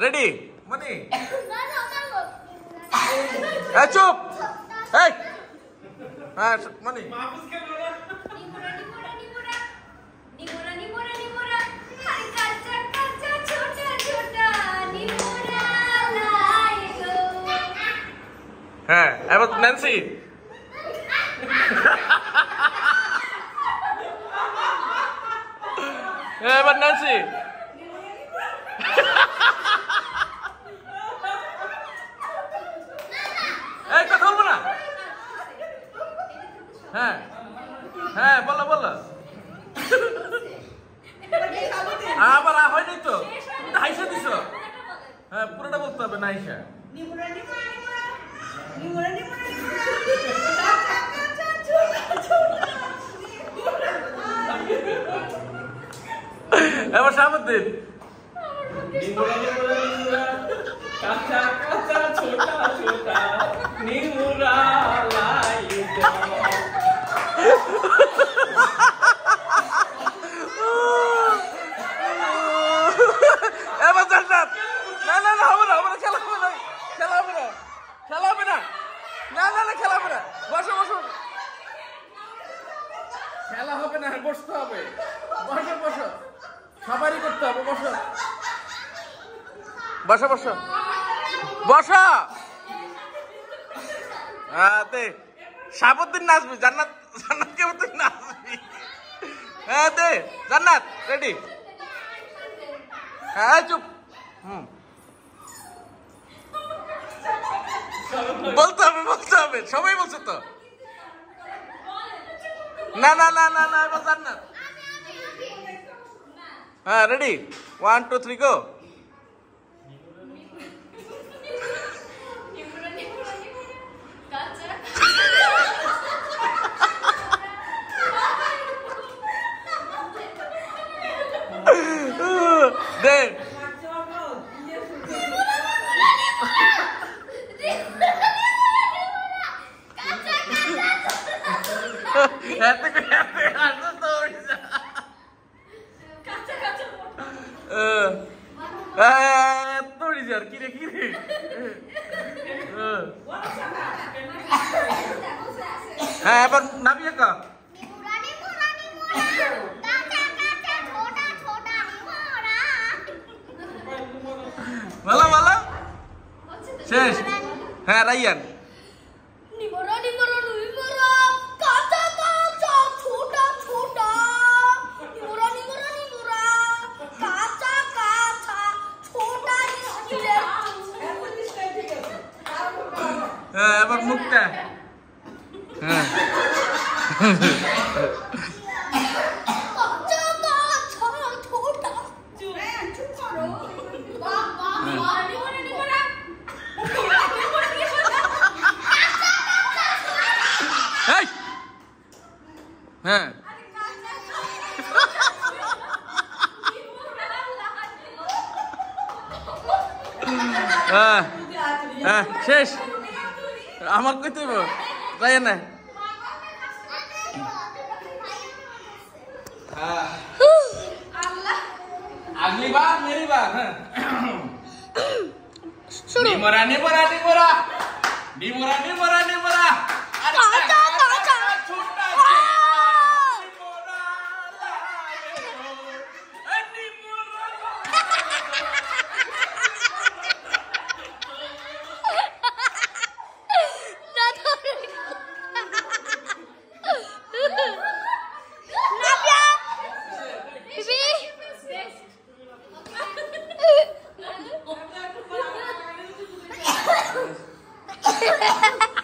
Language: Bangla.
রেডি মনি এই চুপ এই হ্যাঁ মনি হ্যাঁ এবার ন্যান্সি এবার ন্যান্সি এই কথা বলবো না হ্যাঁ হ্যাঁ বলো বলো আবার হয়নি তো হাইসা দিছ হ্যাঁ পুরোটা বলতে হবে না হাইসা এবার শাহাবুদ্দিন কাঁচা কাঁচা ছোটা ছোটা নিমুরা এবার জান্নাত না না না হবে না হবে না খেলা হবে না খেলা হবে না খেলা হবে না না না না খেলা হবে না বসো বসো খেলা হবে না বসতে হবে বসো বসো সবারই করতে হবে বসো বসো বসো বসো হ্যাঁ দে শাহাবুদ্দিন নাচবি জান্নাত জান্নাত কেমন তুই নাচবি হ্যাঁ দে জান্নাত রেডি হ্যাঁ চুপ বলতে হবে সবাই বলছে তো না না না না না এবার জান্নাত হ্যাঁ রেডি 1 2 3 গো দে কিরে কিরে হ্যাঁ এবার নাবি একা ভালো ভালো শেষ হ্যাঁ রাইয়ান হ্যাঁ এবার মুখটা হ্যাঁ হ্যাঁ হ্যাঁ শেষ আমার কইতে তাই না अगली बार मेरी बार Nimora Nimora Nimora Nimora Nimora Nimora Ha ha ha!